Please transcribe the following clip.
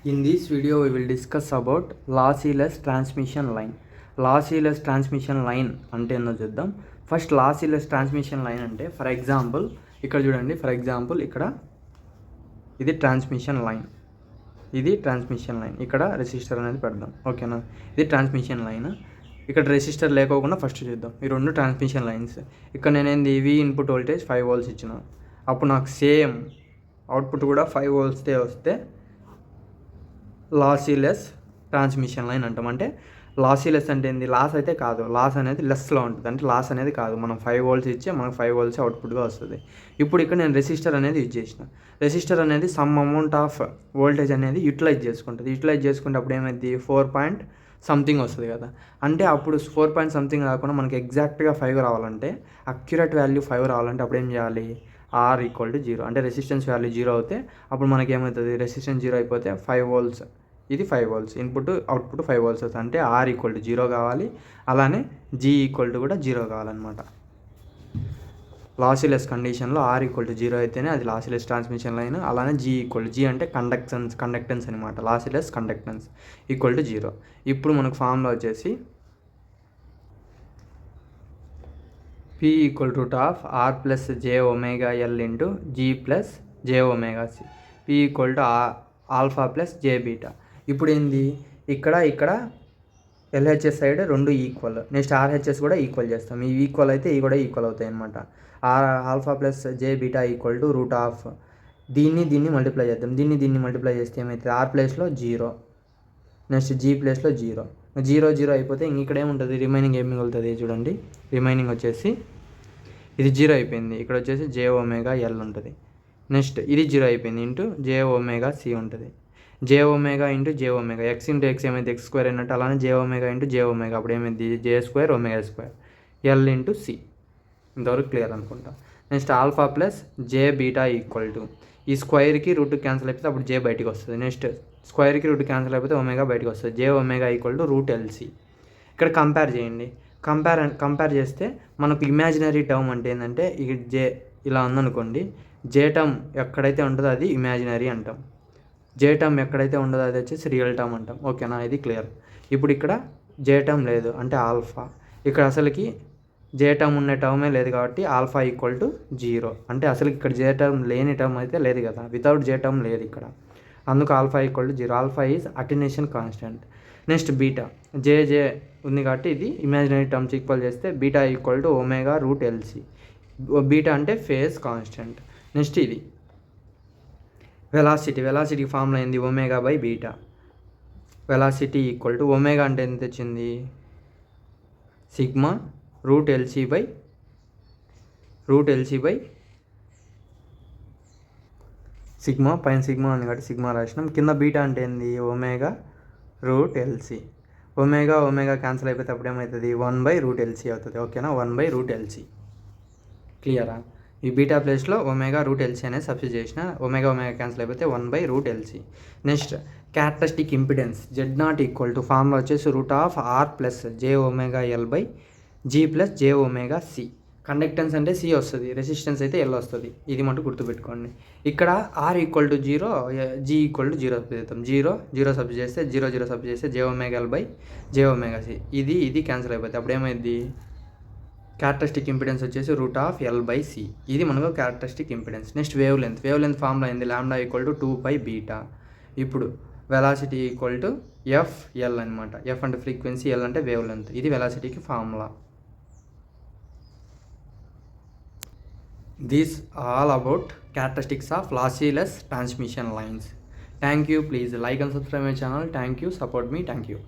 In this video, we will discuss about lossless transmission line. Lossless transmission line అంటే ఏందో చూద్దాం. First lossless transmission line అంటే for example ఇక్కడ చూడండి, for example ఇక్కడ ఇది ట్రాన్స్మిషన్ లైన్, ఇది ట్రాన్స్మిషన్ లైన్, ఇక్కడ రెసిస్టర్ అనేది పెడదాం. ఓకేనా, ఇది ట్రాన్స్మిషన్ లైన్. ఇక్కడ రెసిస్టర్ లేకోకుండా ఫస్ట్ చూద్దాం. ఈ రెండు ట్రాన్స్మిషన్ లైన్స్. ఇక్కడ నేనేంది వి ఇన్పుట్ వోల్టేజ్ 5 volts ఇచ్చిన, అప్పుడు నాకు సేమ్ అవుట్పుట్ కూడా 5 volts వస్తే లాసీలెస్ ట్రాన్స్మిషన్ లైన్ అంటాం. అంటే లాసీలెస్ అంటే ఏంది, లాస్ అయితే కాదు, లాస్ అనేది లెస్లో ఉంటుంది. అంటే లాస్ అనేది కాదు, మనం 5 volts ఇచ్చే మనకు 5 volts అవుట్పుట్గా వస్తుంది. ఇప్పుడు ఇక్కడ నేను రెసిస్టర్ అనేది యూజ్ చేసిన. రెసిస్టర్ అనేది సమ్ అమౌంట్ ఆఫ్ వోల్టేజ్ అనేది యూటిలైజ్ చేసుకుంటుంది. యూటిలైజ్ చేసుకుంటే అప్పుడు ఏమైంది, 4.something వస్తుంది కదా. అంటే అప్పుడు 4.something రాకుండా మనకి ఎగ్జాక్ట్గా 5 రావాలంటే, అక్యురేట్ వాల్యూ 5 రావాలంటే అప్పుడు ఏం చేయాలి, R = 0. అంటే రెసిస్టెన్స్ వాల్యూ 0 అవుతే అప్పుడు మనకి ఏమవుతుంది, రెసిస్టెన్స్ 0 అయిపోతే 5 volts, ఇది 5 volts ఇన్పుట్, అవుట్పుట్ 5 volts అవుతుంది. అంటే R = 0 కావాలి, అలానే G = కూడా 0 కావాలన్నమాట. లాసీలెస్ కండిషన్లో R = 0 అయితేనే అది లాసీలెస్ ట్రాన్స్మిషన్ లైన్. అలానే G అంటే కండక్టెన్స్ అనమాట. లాసీలెస్ కండక్టెన్స్ = 0. ఇప్పుడు మనకు ఫార్ములా వచ్చేసి P = R + jωL × G + jωc. P = α + jβ. ఇప్పుడు ఏంది, ఇక్కడ LHS సైడ్ రెండు ఈక్వల్, నెక్స్ట్ RHS కూడా ఈక్వల్ చేస్తాం. ఈ ఈక్వల్ అయితే ఈ కూడా ఈక్వల్ అవుతాయి అనమాట. α + jβ √ దీన్ని మల్టిప్లై చేద్దాం. దీన్ని మల్టిప్లై చేస్తే ఏమవుతుంది, R ప్లేస్లో 0, నెక్స్ట్ G ప్లేస్లో 0, 0 అయిపోతే ఇంక ఇక్కడ ఏముంటుంది, రిమైనింగ్ ఏమి మిగులుతుంది చూడండి. రిమైనింగ్ వచ్చేసి ఇది 0 అయిపోయింది, ఇక్కడ వచ్చేసి jωL ఉంటుంది. నెక్స్ట్ ఇది 0 అయిపోయింది, jωc ఉంటుంది. jω × jω, x × x ఏమైతే x² అయినట్టు, అలానే jω × jω అప్పుడు ఏమైంది, j² ω², L × c. ఇంతవరకు క్లియర్ అనుకుంటా. నెక్స్ట్ α + jβ = ఈ స్క్వేర్కి రూట్ క్యాన్సిల్ అయిపోతే అప్పుడు j బయటికి వస్తుంది. నెక్స్ట్ స్క్వేర్కి రూట్ క్యాన్సిల్ అయిపోతే ఒమేగా బయటికి వస్తుంది. jω = √LC. ఇక్కడ కంపేర్ చేయండి. కంపేర్ చేస్తే మనకు ఇమాజినరీ టర్మ్ అంటే ఏంటంటే, ఈ జే ఇలా ఉందనుకోండి, జే టర్మ్ ఎక్కడైతే ఉంటుందో అది ఇమాజినరీ అంటాం, జే టర్మ్ ఎక్కడైతే ఉండదో అది వచ్చేసి రియల్ టర్మ్ అంటాం. ఓకేనా, ఇది క్లియర్. ఇప్పుడు ఇక్కడ జే టర్మ్ లేదు అంటే ఆల్ఫా, ఇక్కడ అసలుకి జే టర్మ్ ఉన్న టర్మే లేదు కాబట్టి α = 0. అంటే అసలు ఇక్కడ జే టర్మ్ లేని టర్మ్ అయితే లేదు కదా, వితౌట్ జే టర్మ్ లేదు ఇక్కడ, అందుకు α = 0. α is attenuation constant. Next beta, J ఉంది కాబట్టి ఇది ఇమాజినరీ టర్మ్స్ ఈక్వల్ చేస్తే β = ω√LC. బీటా అంటే ఫేజ్ కాన్స్టెంట్. నెక్స్ట్ ఇది వెలాసిటీ ఫార్ములా అయింది ω/β. వెలాసిటీ = ω అంటే ఎంత వచ్చింది, σ√LC సిగ్మా, పైన సిగ్మా ఉంది కాబట్టి సిగ్మా రాసినాం. కింద బీటా అంటే ఏంది, ω/LC. ω క్యాన్సిల్ అయిపోతే అప్పుడు ఏమవుతుంది, 1/√LC అవుతుంది. ఓకేనా, 1/√LC. క్లియరా. ఈ బీటా ప్లేస్లో ω√LC అనేది సబ్స్టిట్యూట్ చేసిన, ω క్యాన్సిల్ అయిపోతే 1/√LC. Next characteristic impedance Z0 formula వచ్చేసి √R + jωL/G + jωc. కండక్టెన్స్ అంటే C వస్తుంది, రెసిస్టెన్స్ అయితే L వస్తుంది. ఇది మటు గుర్తుపెట్టుకోండి. ఇక్కడ R = 0, G = 0 చేద్దాం. 0 సబ్స్టిట్యూట్ చేస్తే 0 సబ్స్టిట్యూట్ చేస్తే jωL/jωc. ఇది క్యాన్సిల్ అయిపోతుంది. అప్పుడు ఏమైంది, క్యారెక్టరిస్టిక్ ఇంపిడెన్స్ వచ్చేసి √L/C. ఇది మనకు characteristic impedance. Next wave length formula అయింది λ = 2πβ. ఇప్పుడు వెలాసిటీ = FL అనమాట. F అంటే ఫ్రీక్వెన్సీ, L అంటే వేవ్ లెంత్. ఇది వెలాసిటీకి formula. These all about characteristics of lossless transmission lines. Thank you. Please like and subscribe my channel. Thank you. Support me. Thank you.